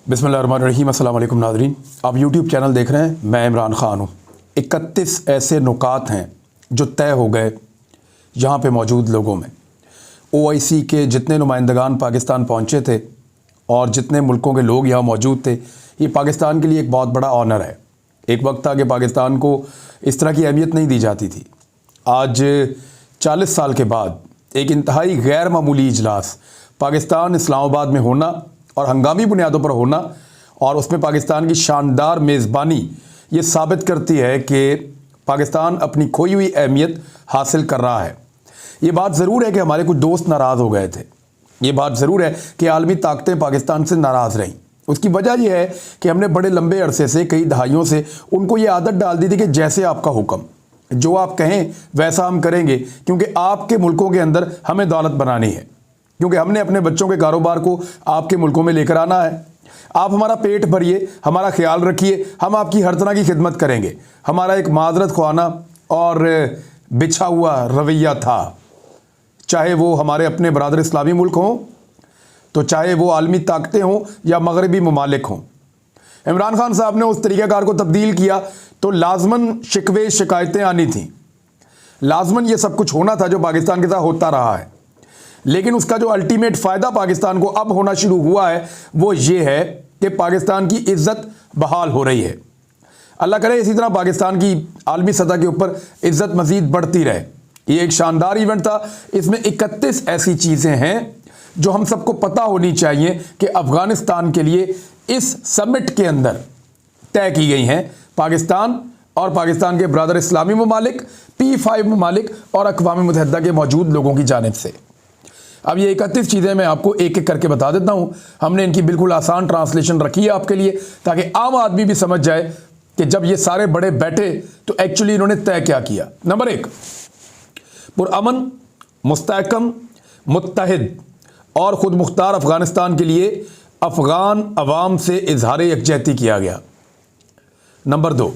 बिस्मिल्लाहिर्रहमानिर्रहीम। अस्सलाम वालेकुम नाज़रीन, आप यूट्यूब चैनल देख रहे हैं। मैं इमरान ख़ान हूँ। 31 ऐसे नुकात हैं जो तय हो गए यहाँ पे मौजूद लोगों में। OIC के जितने नुमाइंदगान पाकिस्तान पहुँचे थे और जितने मुल्कों के लोग यहाँ मौजूद थे, ये पाकिस्तान के लिए एक बहुत बड़ा ऑनर है। एक वक्त था कि पाकिस्तान को इस तरह की अहमियत नहीं दी जाती थी। आज 40 साल के बाद एक इंतहाई गैर मामूली इजलास पाकिस्तान इस्लामाबाद में होना और हंगामी बुनियादों पर होना और उसमें पाकिस्तान की शानदार मेज़बानी ये साबित करती है कि पाकिस्तान अपनी खोई हुई अहमियत हासिल कर रहा है। ये बात ज़रूर है कि हमारे कुछ दोस्त नाराज़ हो गए थे। ये बात ज़रूर है कि आलमी ताकतें पाकिस्तान से नाराज़ रहीं। उसकी वजह यह है कि हमने बड़े लंबे अरसे से, कई दहाइयों से उनको ये आदत डाल दी थी कि जैसे आपका हुक्म, जो आप कहें वैसा हम करेंगे, क्योंकि आपके मुल्कों के अंदर हमें दौलत बनानी है, क्योंकि हमने अपने बच्चों के कारोबार को आपके मुल्कों में लेकर आना है। आप हमारा पेट भरिए, हमारा ख्याल रखिए, हम आपकी हर तरह की खिदमत करेंगे। हमारा एक माजरत ख्वाना और बिछा हुआ रवैया था, चाहे वो हमारे अपने बरादर इस्लामी मुल्क हों, तो चाहे वो आलमी ताकतें हों या मगरबी ममालिक हों। इमरान खान साहब ने उस तरीक़ाकार को तब्दील किया तो लाजमन शिकवे शिकायतें आनी थीं, लाजमन ये सब कुछ होना था जो पाकिस्तान के साथ होता रहा है। लेकिन उसका जो अल्टीमेट फ़ायदा पाकिस्तान को अब होना शुरू हुआ है वो ये है कि पाकिस्तान की इज़्ज़त बहाल हो रही है। अल्लाह करे इसी तरह पाकिस्तान की आलमी सतह के ऊपर इज़्ज़त मज़ीद बढ़ती रहे। ये एक शानदार इवेंट था। इसमें 31 ऐसी चीज़ें हैं जो हम सबको पता होनी चाहिए कि अफ़गानिस्तान के लिए इस समिट के अंदर तय की गई हैं। पाकिस्तान और पाकिस्तान के बरादर इस्लामी ममालिक, P5 ममालिक और अक़वाम मुत्तहिदा के मौजूद लोगों की जानिब से। अब ये 31 चीज़ें मैं आपको एक एक करके बता देता हूँ। हमने इनकी बिल्कुल आसान ट्रांसलेशन रखी है आपके लिए, ताकि आम आदमी भी समझ जाए कि जब ये सारे बड़े बैठे तो एक्चुअली इन्होंने तय क्या किया। नंबर 1, पुरअमन, मुस्तहकम, मुत्तहिद और ख़ुद मुख्तार अफ़गानिस्तान के लिए अफ़गान अवाम से इजहार यकजहती किया गया। नंबर 2,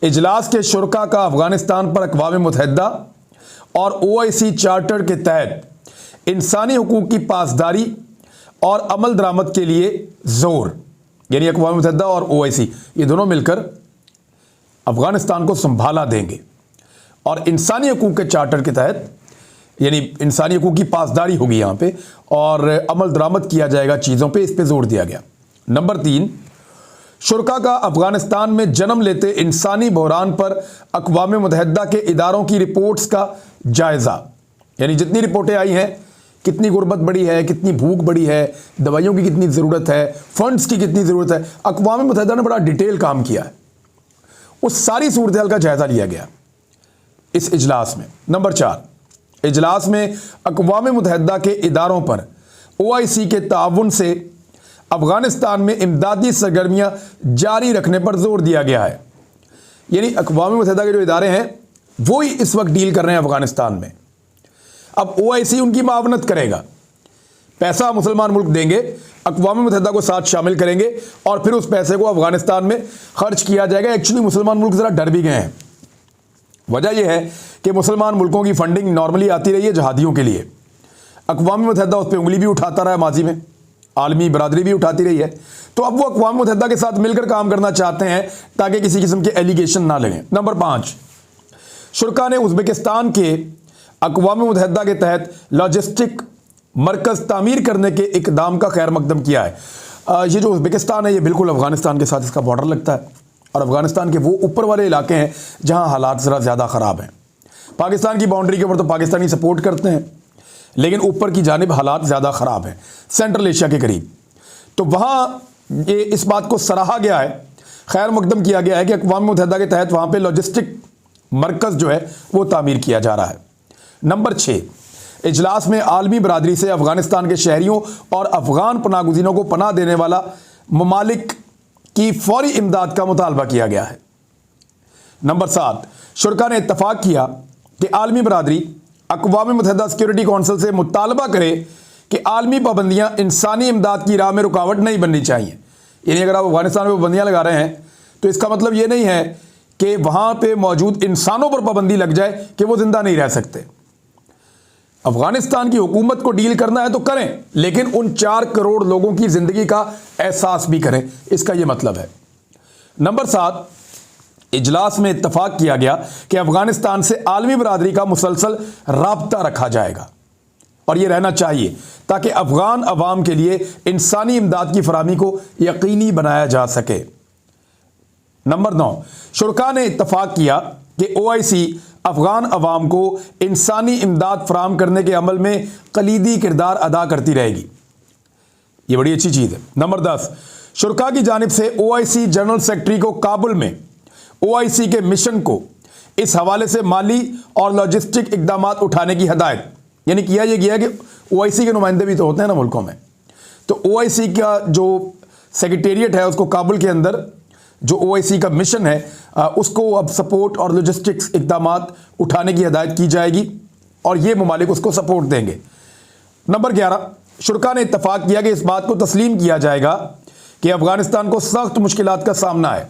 इजलास के शुरका का अफ़गानिस्तान पर अक़वाम मुत्तहिदा और OIC चार्टर के तहत इंसानी हुकूक की पासदारी और अमल दरामद के लिए ज़ोर, यानी अक़वाम मुत्तहिदा और OIC ये दोनों मिलकर अफ़गानिस्तान को संभाला देंगे और इंसानी हुकूक के चार्टर के तहत, यानी इंसानी हुकूक की पासदारी होगी यहाँ पे और अमल दरामद किया जाएगा चीज़ों पे, इस पे ज़ोर दिया गया। नंबर 3, शुरका का अफ़गानिस्तान में जन्म लेते इंसानी बहरान पर अक़वाम मुत्तहिदा के इदारों की रिपोर्ट्स का जायज़ा, यानी जितनी रिपोर्टें आई हैं, कितनी गुर्बत बढ़ी है, कितनी भूख बढ़ी है, दवाइयों की कितनी ज़रूरत है, फंड्स की कितनी ज़रूरत है, अक़वाम मुत्तहिदा ने बड़ा डिटेल काम किया है। उस सारी सूरत हाल का जायज़ा लिया गया इस इजलास में। नंबर 4, इजलास में अक़वाम मुत्तहिदा के इदारों पर OIC के ताउन से अफ़गानिस्तान में इमदादी सरगर्मियाँ जारी रखने पर जोर दिया गया है। यानी अक़वाम मुत्तहिदा के जो इदारे हैं वो ही इस वक्त डील कर रहे हैं अफ़गानिस्तान में। अब OIC उनकी मावनत करेगा, पैसा मुसलमान मुल्क देंगे, अक़वाम मुत्तहिदा को साथ शामिल करेंगे और फिर उस पैसे को अफ़गानिस्तान में खर्च किया जाएगा। एक्चुअली मुसलमान मुल्क ज़रा डर भी गए हैं। वजह यह है कि मुसलमान मुल्कों की फंडिंग नॉर्मली आती रही है जहादियों के लिए। अक़वाम मुत्तहिदा उस पर उंगली भी उठाता रहा है माजी में, आलमी बरादरी भी उठाती रही है। तो अब वो अक़वाम मुत्तहिदा के साथ मिलकर काम करना चाहते हैं ताकि किसी किस्म के एलिगेशन ना लगें। नंबर 5, शुरका ने उज़्बेकिस्तान के अक़वाम मुत्तहिदा के तहत लॉजिस्टिक मरकज़ तामीर करने के इक़दाम का खैर मकदम किया है। ये जो उज़्बेकिस्तान है ये बिल्कुल अफ़गानिस्तान के साथ इसका बॉर्डर लगता है और अफ़गानिस्तान के वो ऊपर वाले इलाके हैं जहाँ हालात ज़रा ज़्यादा ख़राब हैं। पाकिस्तान की बाउंड्री के ऊपर तो पाकिस्तानी सपोर्ट करते हैं, लेकिन ऊपर की जानिब हालात ज़्यादा ख़राब हैं, सेंट्रल एशिया के करीब। तो वहाँ ये इस बात को सराहा गया है, खैर मकदम किया गया है कि अक़वाम मुत्तहिदा के तहत वहाँ पे लॉजिस्टिक मरकज़ जो है वो तामीर किया जा रहा है। नंबर 6, इजलास में आलमी बरादरी से अफ़गानिस्तान के शहरियों और अफ़गान पनाहगुज़ीनों को पनाह देने वाला ममालिक की फौरी इमदाद का मुतालबा किया गया है। नंबर 7, शुरका ने इत्तफ़ाक़ किया कि आलमी बरादरी अक़वाम मुत्तहिदा सिक्योरिटी कौंसिल से मुतालबा करे कि आलमी पाबंदियाँ इंसानी इमदाद की राह में रुकावट नहीं बननी चाहिए। यानी अगर आप अफ़गानिस्तान में पाबंदियाँ लगा रहे हैं तो इसका मतलब ये नहीं है कि वहाँ पे मौजूद इंसानों पर पाबंदी लग जाए कि वो ज़िंदा नहीं रह सकते। अफगानिस्तान की हुकूमत को डील करना है तो करें, लेकिन उन 4 करोड़ लोगों की जिंदगी का एहसास भी करें, इसका यह मतलब है। नंबर 7, इजलास में इत्तफाक किया गया कि अफगानिस्तान से आलमी बरादरी का मुसलसल राब्ता रखा जाएगा और यह रहना चाहिए ताकि अफगान अवाम के लिए इंसानी इमदाद की फराहमी को यकीनी बनाया जा सके। नंबर 9, शुरका ने इत्तफाक किया कि OIC अफगान अवाम को इंसानी इमदाद फराहम करने के अमल में कलीदी किरदार अदा करती रहेगी। यह बड़ी अच्छी चीज़ है। नंबर 10, शुरका की जानिब से OIC जनरल सेक्रेटरी को काबुल में OIC के मिशन को इस हवाले से माली और लॉजिस्टिक इकदाम उठाने की हदायत, यानी किया यह गया कि OIC के नुमाइंदे भी तो होते हैं ना मुल्कों में, तो OIC का जो सेक्रेटेरिएट है उसको काबुल के अंदर जो OIC का मिशन है उसको अब सपोर्ट और लॉजिस्टिक्स इकदाम उठाने की हदायत की जाएगी और ये ममालिक उसको सपोर्ट देंगे। नंबर 11, शुरका ने इत्तफाक किया कि इस बात को तस्लीम किया जाएगा कि अफगानिस्तान को सख्त मुश्किलात का सामना है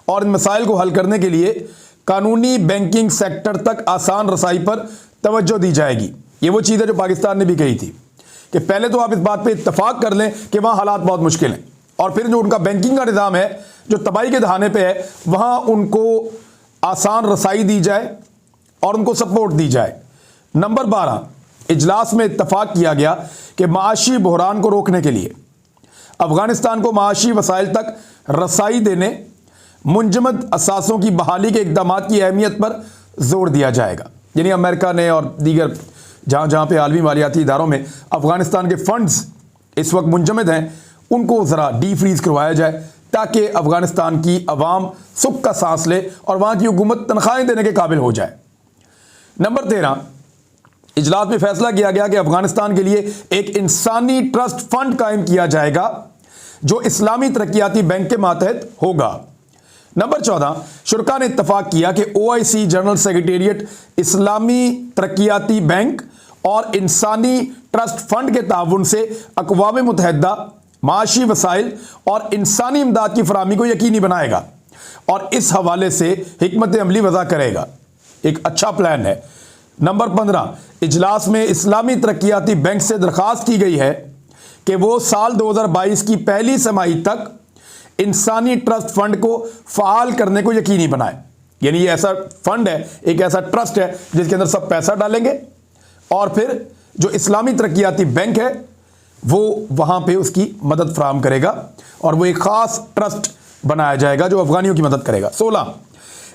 और इन मसाइल को हल करने के लिए कानूनी बैंकिंग सेक्टर तक आसान रसाई पर तवज्जो दी जाएगी। ये वो चीज़ है जो पाकिस्तान ने भी कही थी कि पहले तो आप इस बात पे इत्तफाक कर लें कि वहाँ हालात बहुत मुश्किल हैं और फिर जो उनका बैंकिंग का निज़ाम है जो तबाही के दहाने पे है वहाँ उनको आसान रसाई दी जाए और उनको सपोर्ट दी जाए। नंबर 12, इजलास में इत्तफाक किया गया कि माशी बहरान को रोकने के लिए अफगानिस्तान को माशी वसाइल तक रसाई देने, मुंजमद असासों की बहाली के इकदाम की अहमियत पर जोर दिया जाएगा। यानी अमेरिका ने और दीगर जहाँ जहाँ पे आलमी मालियाती इदारों में अफगानिस्तान के फंड्स इस वक्त मुंजमद हैं उनको ज़रा डी फ्रीज करवाया जाए ताकि अफगानिस्तान की अवाम सुख का सांस ले और वहाँ की हुकूमत तनख्वाहें देने के काबिल हो जाए। नंबर 13, इजलास में फैसला किया गया कि अफगानिस्तान के लिए एक इंसानी ट्रस्ट फंड कायम किया जाएगा जो इस्लामी तरक्याती बैंक के मातहत होगा। नंबर 14, शुरका ने इत्तफाक किया कि OIC जनरल सेक्रेटेरिएट इस्लामी तरक्याती बैंक और इंसानी ट्रस्ट फंड के ताउन से अक़वाम मुत्तहिदा माशी वसाइल और इंसानी इमदाद की फराहमी को यकीनी बनाएगा और इस हवाले से हिकमत अमली वज़ा करेगा। एक अच्छा प्लान है। नंबर 15, इजलास में इस्लामी तरक्याती बैंक से दरख्वास्त की गई है कि वो साल 2022 की पहली तिमाही तक इंसानी ट्रस्ट फंड को फ़ाल करने को यकीनी बनाए। यानी ये ऐसा फंड है, एक ऐसा ट्रस्ट है जिसके अंदर सब पैसा डालेंगे और फिर जो इस्लामी तरक्याती बैंक है वो वहाँ पे उसकी मदद फराहम करेगा और वो एक ख़ास ट्रस्ट बनाया जाएगा जो अफगानियों की मदद करेगा। 16,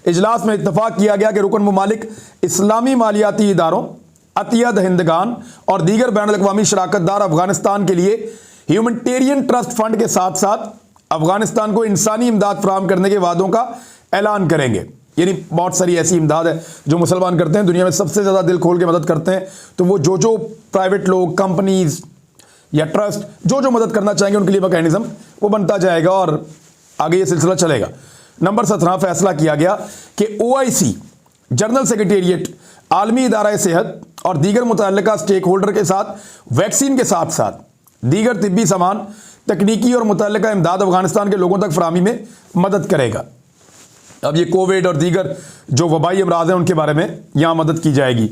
इजलास में इत्तफाक किया गया कि रुकन ममालिक इस्लामी मालियाती इदारों, अतिया दहिंदगान और दीगर बैनुल-अक़वामी शराकतदार अफगानिस्तान के लिए ह्यूमैनिटेरियन ट्रस्ट फंड के साथ साथ अफगानिस्तान को इंसानी इमदाद फराहम करने के वादों का ऐलान करेंगे। यानी बहुत सारी ऐसी इमदाद है जो मुसलमान करते हैं, दुनिया में सबसे ज़्यादा दिल खोल के मदद करते हैं, तो वो जो प्राइवेट लोग, कंपनीज़ या ट्रस्ट जो मदद करना चाहेंगे उनके लिए मैकेनिज्म वो बनता जाएगा और आगे ये सिलसिला चलेगा। नंबर 17, फैसला किया गया कि OIC जनरल सेक्रेटेरिएट आलमी इदारा सेहत और दीगर मुतल्लिका स्टेक होल्डर के साथ वैक्सीन के साथ साथ दीगर तिब्बी सामान, तकनीकी और मुतल्लिका इमदाद अफगानिस्तान के लोगों तक फराहमी में मदद करेगा। अब ये कोविड और दीगर जो वबाई अमराज हैं उनके बारे में यहाँ मदद की जाएगी।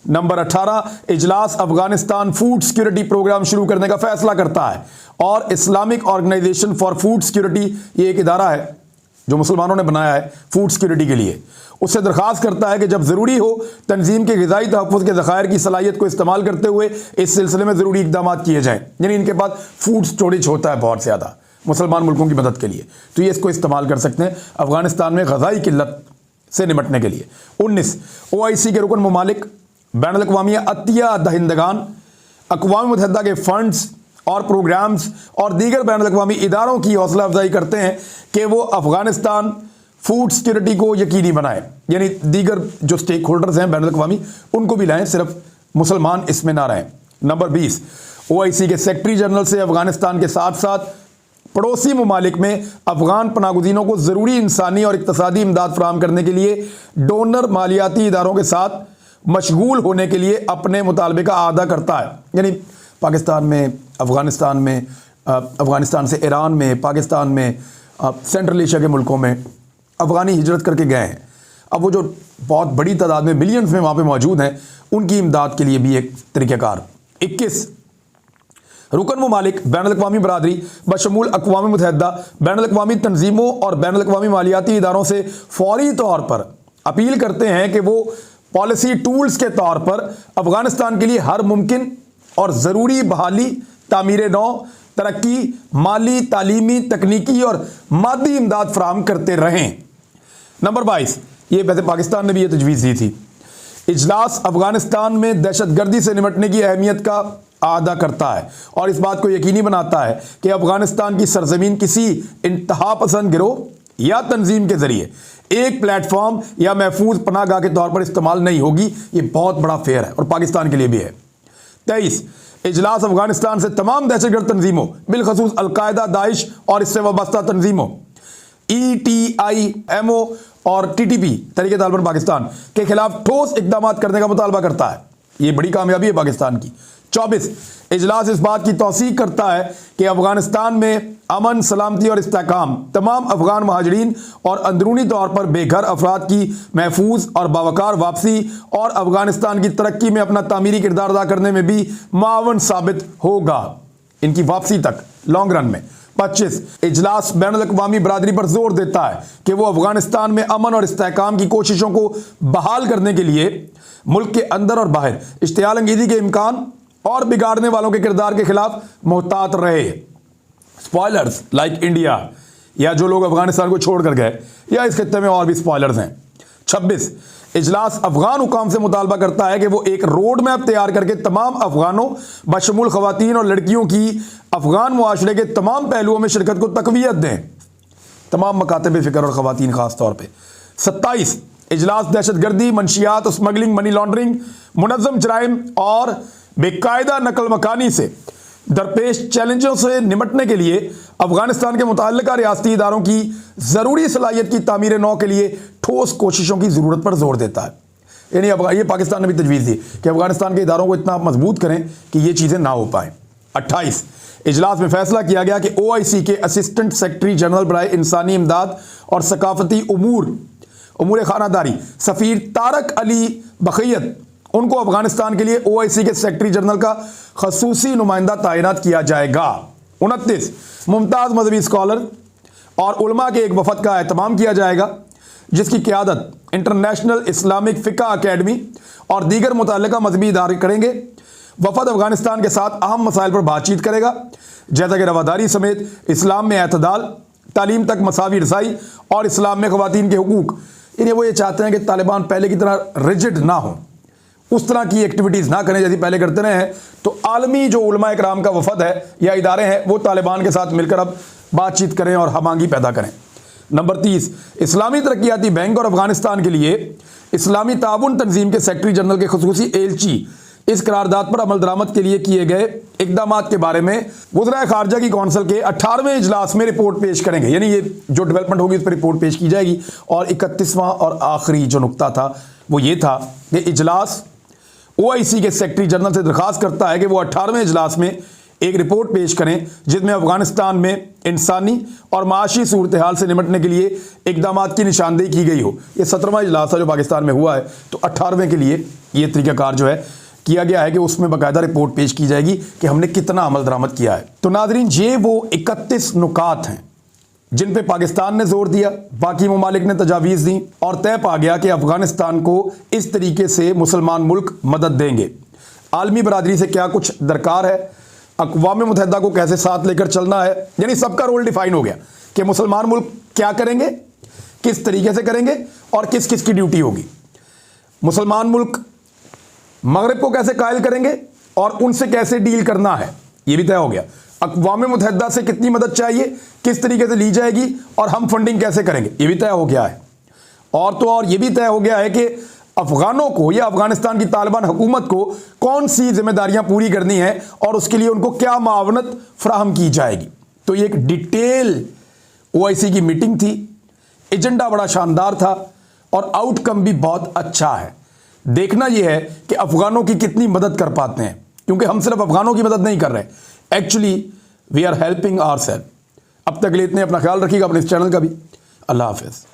नंबर 18, इजलास अफगानिस्तान फूड सिक्योरिटी प्रोग्राम शुरू करने का फैसला करता है और Islamic organization for food security, ये एक इदारा है जो मुसलमानों ने बनाया है फूड सिक्योरिटी के लिए, उससे दरख्वास्त करता है कि जब ज़रूरी हो तंजीम के ग़िज़ाई तहफ़्फ़ुज़ के ज़ख़ायर की सलाहियत को इस्तेमाल करते हुए इस सिलसिले में ज़रूरी इक़दाम किए जाएँ। यानी इनके पास फूड स्टोरेज होता है बहुत ज़्यादा मुसलमान मुल्कों की मदद के लिए, तो ये इसको इस्तेमाल कर सकते हैं अफ़गानिस्तान में ग़ज़ाई किल्लत से निमटने के लिए। 19, OIC के रुकन ममालिक बैनुल-अक़वामी अतिया दहिंदगान, अक़वाम मुत्तहिदा के फंड्स और प्रोग्राम्स और दीगर बैनुल-अक़वामी इदारों की हौसला अफजाई करते हैं कि वो अफ़गानिस्तान फूड सिक्योरिटी को यकीनी बनाए। यानी दीगर जो स्टेक होल्डर्स हैं बैनुल-अक़वामी उनको भी लाएं, सिर्फ मुसलमान इसमें ना रहें। नंबर 20, OIC के सेक्रेटरी जनरल से अफ़गानिस्तान के साथ साथ पड़ोसी ममालिक में अफ़गान पनागुज़ीनों को ज़रूरी इंसानी और इक़्तिसादी इमदाद फराहम करने के लिए डोनर मालियाती इदारों के साथ मशगूल होने के लिए अपने मुतालबे का आदा करता है। यानी पाकिस्तान में, अफ़गानिस्तान में, अफ़गानिस्तान से ईरान में, पाकिस्तान में, सेंट्रल एशिया के मुल्कों में अफ़गानी हिजरत करके गए हैं अब वो जो बहुत बड़ी तादाद में मिलियंस में वहाँ पे मौजूद हैं, उनकी इमदाद के लिए भी एक तरीक़ाकार। 21 रुकन ममालिक बैनुल-अक़वामी बरादरी बशमूल अक़वाम मुत्तहिदा बैनुल-अक़वामी तंजीमों और बैनुल-अक़वामी मालियाती इदारों से फौरी तौर पर अपील करते हैं कि वो पॉलिसी टूल्स के तौर पर अफ़गानिस्तान के लिए हर मुमकिन और ज़रूरी बहाली, तामीर नौ, तरक्की, माली, तालीमी, तकनीकी और मादी इमदाद फराहम करते रहें। नंबर 22, ये वैसे पाकिस्तान ने भी ये तजवीज़ दी थी। इजलास अफ़गानिस्तान में दहशतगर्दी से निपटने की अहमियत का अदा करता है और इस बात को यकीनी बनाता है कि अफ़गानिस्तान की सरजमीन किसी इंतहा पसंद गिरोह या तंजीम के ज़रिए एक प्लेटफॉर्म या महफूज पनाहगाह के तौर पर इस्तेमाल नहीं होगी। ये बहुत बड़ा फेयर है और पाकिस्तान के लिए भी है। 23 इजलास अफ़गानिस्तान से तमाम दहशतगर्द तंजीमों बिलखसूस अलकायदा, दाइश और इससे वाबस्ता तंजीमों ETIMO और TTP तरीके तालिबान पाकिस्तान के खिलाफ ठोस इकदाम करने का मुतालबा करता है। ये बड़ी कामयाबी है पाकिस्तान की। 24 इजलास इस बात की तौसीक करता है कि अफ़गानिस्तान में अमन, सलामती और इस्तेहकाम तमाम अफ़गान महाजरीन और अंदरूनी तौर पर बेघर अफराद की महफूज और बावकार वापसी और अफ़गानिस्तान की तरक्की में अपना तामीरी किरदार अदा करने में भी मावन साबित होगा, इनकी वापसी तक लॉन्ग रन में। 25 इजलास बैनुल-अक़वामी बरादरी पर जोर देता है कि वो अफ़गानिस्तान में अमन और इस्तेहकाम की कोशिशों को बहाल करने के लिए मुल्क के अंदर और बाहर इश्तियाल अंगेज़ी के इम्कान और बिगाड़ने वालों के किरदार के खिलाफ मोहतात रहे। स्पॉयलर्स लाइक इंडिया या जो लोग अफ़गानिस्तान को छोड़ कर गए या इस खित्ते में और भी स्पॉयलर्स हैं। 26 इजलास अफ़गान हुकाम से मुतालबा करता है कि वो एक रोड मैप तैयार करके तमाम अफ़गानों बशमूल ख़वातीन और लड़कियों की अफ़गान मुआशरे के तमाम पहलुओं में शिरकत को तक़वियत दें, तमाम मकातब फ़िक्र और ख़वातीन ख़ास तौर पर। 27 इजलास दहशतगर्दी, मनशियात, स्मगलिंग, मनी लॉन्ड्रिंग, मुनज़्ज़म जराइम और बेकायदा नकल मकानी से दरपेश चैलेंजों से निपटने के लिए अफ़गानिस्तान के मुतल्लिका रियासती इदारों की ज़रूरी सलाहियत की तामीर नौ के लिए ठोस कोशिशों की ज़रूरत पर जोर देता है। यानी ये पाकिस्तान ने भी तजवीज़ दी कि अफ़गानिस्तान के इदारों को इतना मजबूत करें कि ये चीज़ें ना हो पाएँ। 28 इजलास में फैसला किया गया कि OIC के असिस्टेंट सेक्रेटरी जनरल बराए इंसानी इमदाद और सकाफती उमूर खानादारी सफ़ीर तारक अली बखैयत उनको अफ़गानिस्तान के लिए OIC के सेक्रेटरी जनरल का खसूसी नुमाइंदा तैनात किया जाएगा। 29 मुमताज़ मजहबी स्कॉलर और उलमा के एक वफद का एहतमाम किया जाएगा जिसकी क़यादत इंटरनेशनल इस्लामिक फ़िक़्ह अकेडमी और दीगर मुतल्लिका मजहबी इदारे करेंगे। वफद अफ़गानिस्तान के साथ अहम मसाइल पर बातचीत करेगा जैसा कि रवादारी समेत इस्लाम में एतदाल, तालीम तक मसावी रसाई और इस्लाम में ख़वातीन के हुकूक। इन्हें वो ये चाहते हैं कि तालिबान पहले की तरह रिजिड ना हो, उस तरह की एक्टिविटीज़ ना करें जैसी पहले करते रहे हैं। तो आलमी जो उलमा इकराम का वफद है या इदारे हैं वो तालिबान के साथ मिलकर अब बातचीत करें और हमांगी पैदा करें। नंबर 30 इस्लामी तरक्याती बैंक और अफ़गानिस्तान के लिए इस्लामी ताउन तंजीम के सेक्रेटरी जनरल के खुसूसी एलची इस करारदाद पर अमल दरामद के लिए किए गए इकदाम के बारे में वज़राए ख़ारजा की कौंसिल के 18वें इजलास में रिपोर्ट पेश करेंगे। यानी ये जो डेवलपमेंट होगी उस पर रिपोर्ट पेश की जाएगी। और 31वां और आखिरी जो नुकता था वो ये था कि इजलास OIC के सेक्रेटरी जनरल से दरख्वास्त करता है कि वो 18वें इजलास में एक रिपोर्ट पेश करें जिसमें अफ़गानिस्तान में इंसानी और माशी सूरत हाल से निपटने के लिए इकदाम की निशानदेही की गई हो। ये 17वां इजलास है जो पाकिस्तान में हुआ है, तो 18वें के लिए ये तरीक़ाकार जो है किया गया है कि उसमें बाकायदा रिपोर्ट पेश की जाएगी कि हमने कितना अमल दरामद किया है। तो नाज़रीन, ये वो 31 नुकात हैं जिन पे पाकिस्तान ने जोर दिया, बाकी ममालिक ने तजावीज़ दी और तय पा गया कि अफ़गानिस्तान को इस तरीके से मुसलमान मुल्क मदद देंगे। आलमी बरादरी से क्या कुछ दरकार है, अक़वाम मुत्तहिदा को कैसे साथ लेकर चलना है, यानी सबका रोल डिफाइन हो गया कि मुसलमान मुल्क क्या करेंगे, किस तरीके से करेंगे और किस किस की ड्यूटी होगी। मुसलमान मुल्क मगरिब को कैसे कायल करेंगे और उनसे कैसे डील करना है, ये भी तय हो गया। अक़वाम मुत्तहिदा से कितनी मदद चाहिए, किस तरीके से ली जाएगी और हम फंडिंग कैसे करेंगे, ये भी तय हो गया है। और तो और ये भी तय हो गया है कि अफ़गानों को या अफ़गानिस्तान की तालिबान हुकूमत को कौन सी जिम्मेदारियां पूरी करनी है और उसके लिए उनको क्या मावनत फ्राहम की जाएगी। तो ये एक डिटेल OIC की मीटिंग थी, एजेंडा बड़ा शानदार था और आउटकम भी बहुत अच्छा है। देखना यह है कि अफ़गानों की कितनी मदद कर पाते हैं, क्योंकि हम सिर्फ अफ़गानों की मदद नहीं कर रहे, actually we are helping ourselves. अब तक ले इतने, अपना ख्याल रखिएगा, अपने इस चैनल का भी। अल्लाह हाफ़िज़।